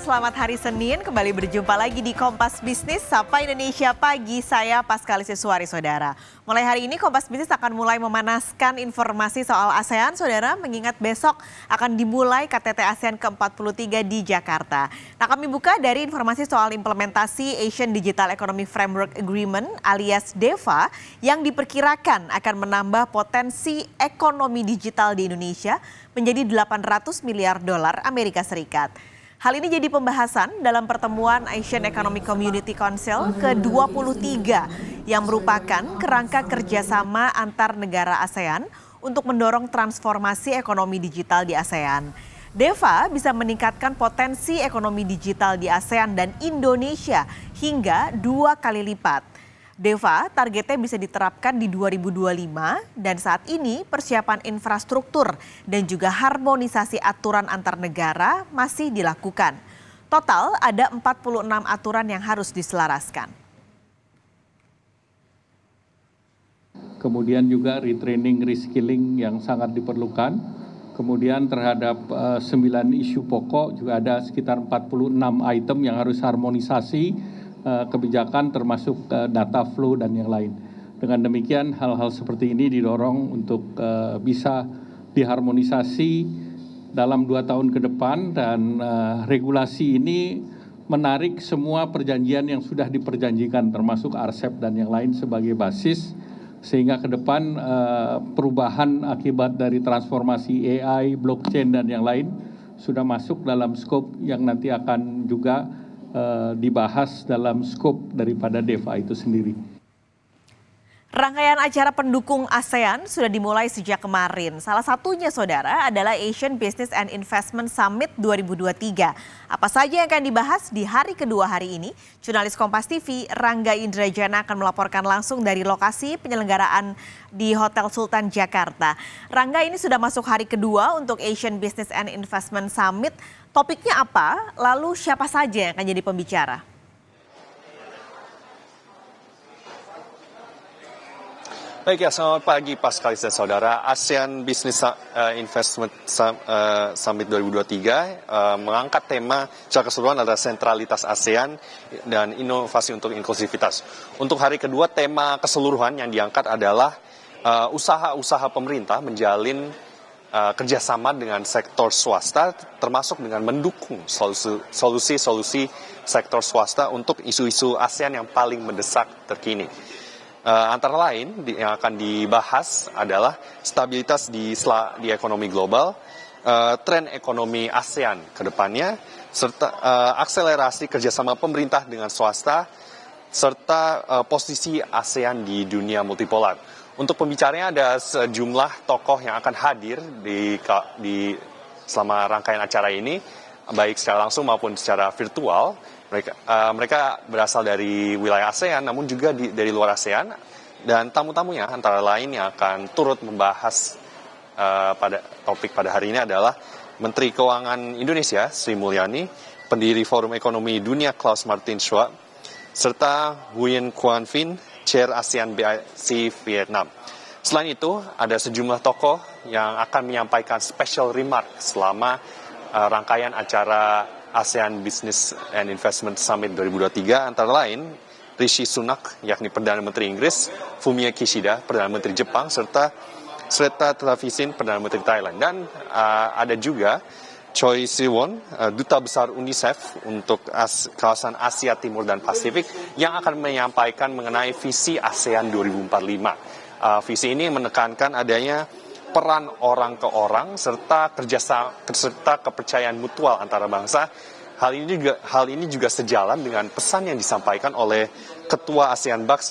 selamat hari Senin. Kembali berjumpa lagi di Kompas Bisnis Sapa Indonesia Pagi. Saya Paskalis Suwari, saudara. Mulai hari ini Kompas Bisnis akan mulai memanaskan informasi soal ASEAN, saudara, mengingat besok akan dimulai KTT ASEAN ke-43 di Jakarta. Nah, kami buka dari informasi soal implementasi Asian Digital Economy Framework Agreement alias DEFA yang diperkirakan akan menambah potensi ekonomi digital di Indonesia menjadi 800 miliar dolar Amerika Serikat. Hal ini jadi pembahasan dalam pertemuan Asian Economic Community Council ke-23 yang merupakan kerangka kerjasama antar negara ASEAN untuk mendorong transformasi ekonomi digital di ASEAN. DEFA bisa meningkatkan potensi ekonomi digital di ASEAN dan Indonesia hingga 2 kali lipat. DEFA targetnya bisa diterapkan di 2025 dan saat ini persiapan infrastruktur dan juga harmonisasi aturan antar negara masih dilakukan. Total ada 46 aturan yang harus diselaraskan. Kemudian juga retraining, reskilling yang sangat diperlukan. Kemudian terhadap 9 isu pokok juga ada sekitar 46 item yang harus harmonisasi kebijakan termasuk data flow dan yang lain. Dengan demikian hal-hal seperti ini didorong untuk bisa diharmonisasi dalam 2 tahun ke depan dan regulasi ini menarik semua perjanjian yang sudah diperjanjikan termasuk RCEP dan yang lain sebagai basis sehingga ke depan perubahan akibat dari transformasi AI, blockchain dan yang lain sudah masuk dalam skop yang nanti akan juga dibahas dalam skop daripada DEFA itu sendiri. Rangkaian acara pendukung ASEAN sudah dimulai sejak kemarin. Salah satunya, saudara, adalah Asian Business and Investment Summit 2023. Apa saja yang akan dibahas di hari kedua hari ini? Jurnalis Kompas TV Rangga Indrajana akan melaporkan langsung dari lokasi penyelenggaraan di Hotel Sultan Jakarta. Rangga, ini sudah masuk hari kedua untuk Asian Business and Investment Summit. Topiknya apa? Lalu siapa saja yang akan jadi pembicara? Baik ya, selamat pagi Paskalis dan saudara. ASEAN Business Investment Summit 2023 mengangkat tema secara keseluruhan adalah sentralitas ASEAN dan inovasi untuk inklusivitas. Untuk hari kedua, tema keseluruhan yang diangkat adalah usaha-usaha pemerintah menjalin kerjasama dengan sektor swasta, termasuk dengan mendukung solusi-solusi sektor swasta untuk isu-isu ASEAN yang paling mendesak terkini. Antara lain yang akan dibahas adalah stabilitas di ekonomi global, tren ekonomi ASEAN ke depannya, serta akselerasi kerjasama pemerintah dengan swasta, serta posisi ASEAN di dunia multipolar. Untuk pembicaranya ada sejumlah tokoh yang akan hadir di selama rangkaian acara ini, baik secara langsung maupun secara virtual. Mereka berasal dari wilayah ASEAN, namun juga dari luar ASEAN, dan tamu-tamunya antara lain yang akan turut membahas pada topik pada hari ini adalah Menteri Keuangan Indonesia Sri Mulyani, pendiri Forum Ekonomi Dunia Klaus Martin Schwab, serta Nguyen Quan Vinh, Chair ASEAN BIC Vietnam. Selain itu, ada sejumlah tokoh yang akan menyampaikan special remark selama rangkaian acara ASEAN Business and Investment Summit 2023, antara lain Rishi Sunak, yakni Perdana Menteri Inggris, Fumio Kishida, Perdana Menteri Jepang, serta Srettha Thavisin, Perdana Menteri Thailand. Dan ada juga Choi Siwon, Duta Besar UNICEF untuk kawasan Asia Timur dan Pasifik, yang akan menyampaikan mengenai visi ASEAN 2045. Visi ini menekankan adanya peran orang ke orang serta kepercayaan mutual antara bangsa. Hal ini juga sejalan dengan pesan yang disampaikan oleh Ketua ASEAN BUCK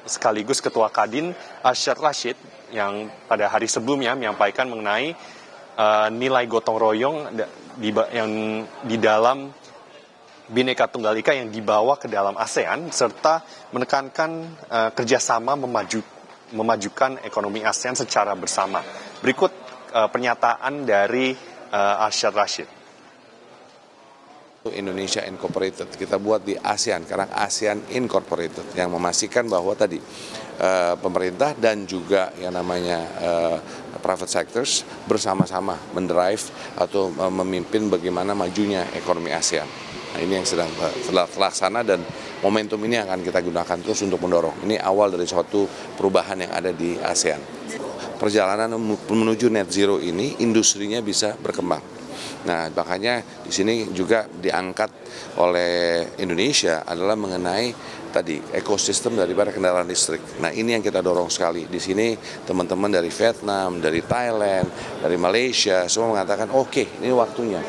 sekaligus Ketua Kadin Arsyad Rashid yang pada hari sebelumnya menyampaikan mengenai nilai gotong royong yang di dalam Bhinneka Tunggal Ika yang dibawa ke dalam ASEAN, serta menekankan kerjasama memajukan ekonomi ASEAN secara bersama. Berikut pernyataan dari Arsyad Rashid. Indonesia Incorporated kita buat di ASEAN karena ASEAN Incorporated yang memastikan bahwa tadi pemerintah dan juga yang namanya private sectors bersama-sama mendrive atau memimpin bagaimana majunya ekonomi ASEAN. Nah, ini yang sedang terlaksana dan momentum ini akan kita gunakan terus untuk mendorong. Ini awal dari suatu perubahan yang ada di ASEAN. Perjalanan menuju net zero ini industrinya bisa berkembang. Nah, makanya di sini juga diangkat oleh Indonesia adalah mengenai tadi ekosistem daripada kendaraan listrik. Nah, ini yang kita dorong sekali. Di sini teman-teman dari Vietnam, dari Thailand, dari Malaysia semua mengatakan oke, ini waktunya.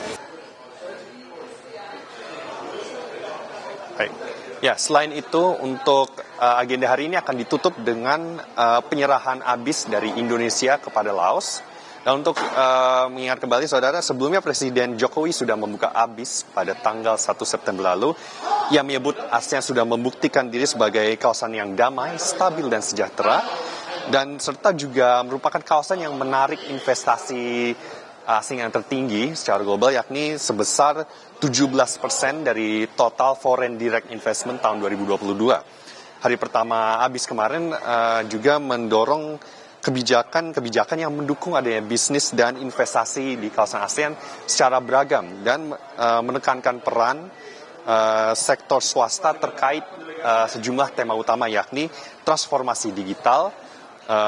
Baik. Ya, selain itu untuk agenda hari ini akan ditutup dengan penyerahan ABIS dari Indonesia kepada Laos. Dan untuk mengingat kembali saudara, sebelumnya Presiden Jokowi sudah membuka ABIS pada tanggal 1 September lalu. Ia menyebut ASEAN sudah membuktikan diri sebagai kawasan yang damai, stabil dan sejahtera. Dan serta juga merupakan kawasan yang menarik investasi asing yang tertinggi secara global, yakni sebesar 17% dari total foreign direct investment tahun 2022. Hari pertama ABIS kemarin juga mendorong kebijakan yang mendukung adanya bisnis dan investasi di kawasan ASEAN secara beragam dan menekankan peran sektor swasta terkait sejumlah tema utama yakni transformasi digital,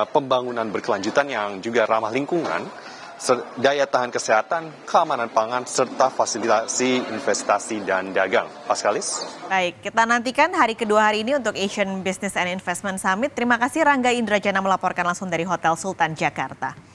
pembangunan berkelanjutan yang juga ramah lingkungan, daya tahan kesehatan, keamanan pangan, serta fasilitasi investasi dan dagang. Paskalis? Baik, kita nantikan hari kedua hari ini untuk Asian Business and Investment Summit. Terima kasih Rangga Indrajana melaporkan langsung dari Hotel Sultan Jakarta.